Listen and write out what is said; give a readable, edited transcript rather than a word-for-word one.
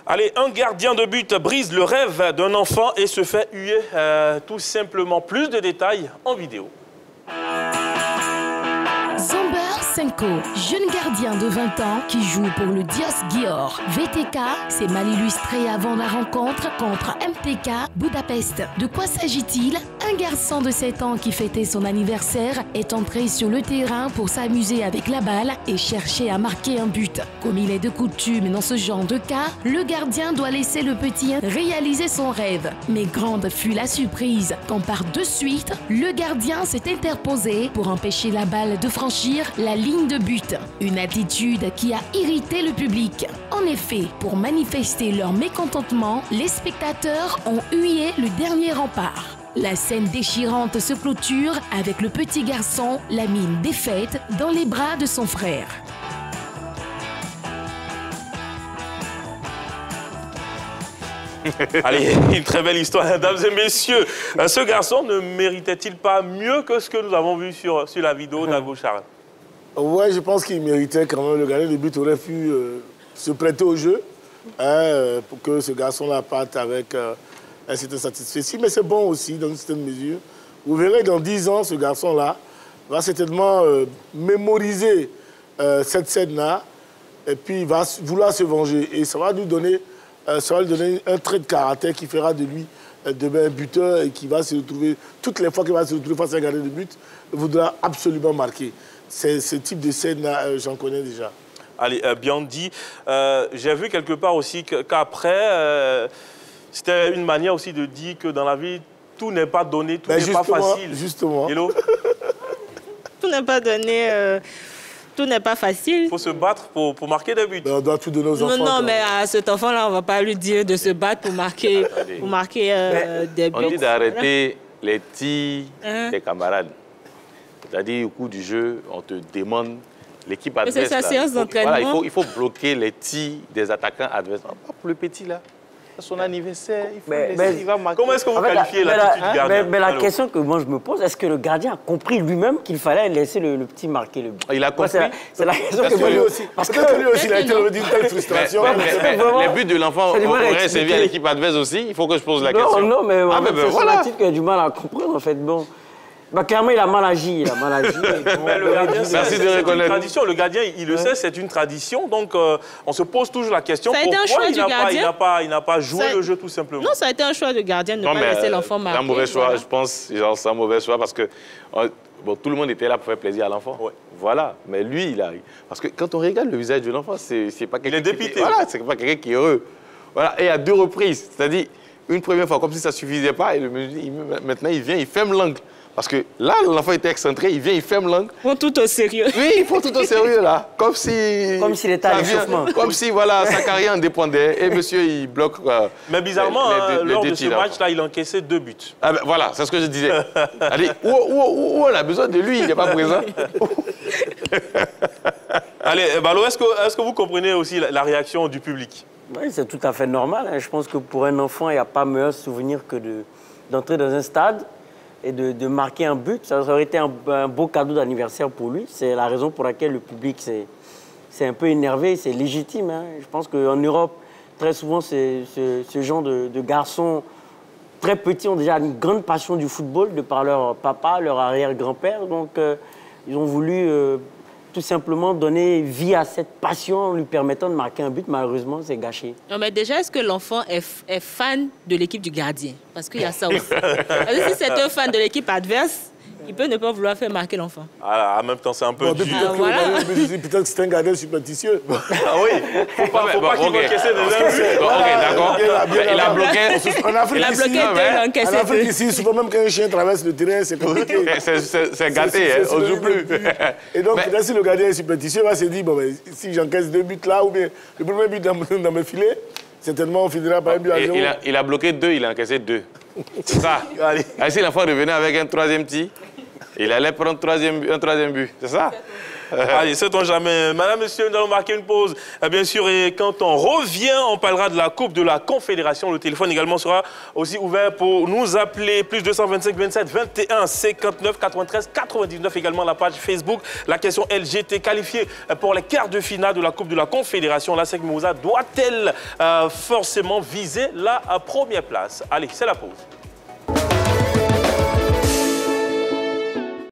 Allez, un gardien de but brise le rêve d'un enfant et se fait huer tout simplement. Plus de détails en vidéo. Zamber Senko, jeune gardien de 20 ans qui joue pour le Dios Gior. VTK s'est mal illustré avant la rencontre contre MTK Budapest. De quoi s'agit-il? Un garçon de 7 ans qui fêtait son anniversaire est entré sur le terrain pour s'amuser avec la balle et chercher à marquer un but. Comme il est de coutume dans ce genre de cas, le gardien doit laisser le petit réaliser son rêve. Mais grande fut la surprise quand par de suite, le gardien s'est interposé pour empêcher la balle de franchir la ligne de but. Une attitude qui a irrité le public. En effet, pour manifester leur mécontentement, les spectateurs ont hué le dernier rempart. La scène déchirante se clôture avec le petit garçon, la mine défaite, dans les bras de son frère. Allez, une très belle histoire, mesdames et messieurs. Ce garçon ne méritait-il pas mieux que ce que nous avons vu sur la vidéo d'Algo Charles? Ouais, je pense qu'il méritait quand même. Le gardien de but aurait pu se prêter au jeu pour que ce garçon-là parte avec un certain satisfaction. Mais c'est bon aussi, dans une certaine mesure. Vous verrez, dans 10 ans, ce garçon-là va certainement mémoriser cette scène-là et puis il va vouloir se venger. Et ça va lui donner un trait de caractère qui fera de lui demain un buteur et qui va se retrouver, toutes les fois qu'il va se retrouver face à un gardien de but, voudra absolument marquer. Ce type de scène-là, j'en connais déjà. Allez, bien dit. J'ai vu quelque part aussi qu'après, c'était une manière aussi de dire que dans la vie, tout n'est pas donné, tout n'est pas facile. Justement. Hello? Tout n'est pas donné, tout n'est pas facile. Il faut se battre pour marquer des buts. Ben, on doit tout donner aux enfants. Non, mais à cet enfant-là, on ne va pas lui dire de se battre pour marquer, des buts. On dit d'arrêter les tirs des camarades. C'est-à-dire, au cours du jeu, on te demande l'équipe adverse. Mais c'est sa séance d'entraînement. Voilà, il faut bloquer les tirs des attaquants adverses. Pas pour le petit, là. C'est son anniversaire, il va marquer. Comment est-ce que vous qualifiez l'attitude du gardien? Mais la question que moi je me pose, est-ce que le gardien a compris lui-même qu'il fallait laisser le petit marquer le but? Il a compris. C'est la question que moi je me pose. Parce que lui aussi, il a été d'une telle frustration. Les buts de l'enfant auraient servi à l'équipe adverse aussi. Il faut que je pose la question. Non, mais c'est son attitude qui a du mal à comprendre, en fait. Bon. Bah, clairement, il a mal agi. Merci de reconnaître. Tradition, le gardien, il le sait, c'est une tradition. Donc, on se pose toujours la question pourquoi il n'a pas joué le jeu tout simplement. Non, ça a été un choix de gardien de ne pas laisser l'enfant marquer. C'est un mauvais choix, je pense. C'est un mauvais choix parce que tout le monde était là pour faire plaisir à l'enfant. Ouais. Voilà. Mais lui, il arrive. Parce que quand on regarde le visage de l'enfant, c'est pas quelqu'un. Il est dépité. Voilà, c'est pas quelqu'un qui est heureux. Voilà. Et à 2 reprises. C'est-à-dire, une première fois, comme si ça ne suffisait pas. Et maintenant, il vient, il ferme l'angle. Parce que là, l'enfant était excentré, il vient, il ferme l'angle. Ils font tout au sérieux. Oui, il faut tout au sérieux, là. Comme s'il était à l'échauffement. Comme si, voilà, sa carrière en dépendait. Et monsieur, il bloque. Mais bizarrement, lors de ce match-là, il a encaissé 2 buts. Ah ben, voilà, c'est ce que je disais. Allez, où on a besoin de lui, il n'est pas présent. Allez, Balo, est-ce que vous comprenez aussi la réaction du public? Oui, c'est tout à fait normal. Je pense que pour un enfant, il n'y a pas meilleur souvenir que d'entrer dans un stade et de marquer un but. Ça aurait été un beau cadeau d'anniversaire pour lui. C'est la raison pour laquelle le public s'est un peu énervé. C'est légitime. Je pense qu'en Europe, très souvent, ce genre de garçons très petits ont déjà une grande passion du football de par leur papa, leur arrière-grand-père. Donc, ils ont voulu tout simplement donner vie à cette passion en lui permettant de marquer un but. Malheureusement, c'est gâché. Non, mais déjà, est-ce que l'enfant est fan de l'équipe du gardien? Parce qu'il y a ça aussi. Si c'est un fan de l'équipe adverse, il peut ne pas vouloir faire marquer l'enfant. En même temps, c'est un peu dur. Peut-être que c'est un gardien superstitieux. Ah oui, faut pas qu'il va encaisser des buts. Ok, d'accord. Il a bloqué. En Afrique, il a bloqué ici, souvent même quand un chien traverse le terrain, c'est compliqué. C'est gâté, on ne joue plus. Et donc, si le gardien est superstitieux, il va se dire, bon, si j'encaisse 2 buts là, ou bien le premier but dans mes filets, certainement on finira par un but à 0. Il a bloqué 2, il a encaissé 2. C'est ça. Si l'enfant revenait avec un 3e tir, il allait prendre un troisième but, c'est ça? Allez, sait-on jamais. Madame, monsieur, nous allons marquer une pause. Bien sûr, et quand on revient, on parlera de la Coupe de la Confédération. Le téléphone également sera aussi ouvert pour nous appeler. Plus 225 27 21 59 93 99. Également la page Facebook. La question LGT qualifiée pour les quarts de finale de la Coupe de la Confédération. La SEC Mimosa doit-elle forcément viser la première place? Allez, c'est la pause.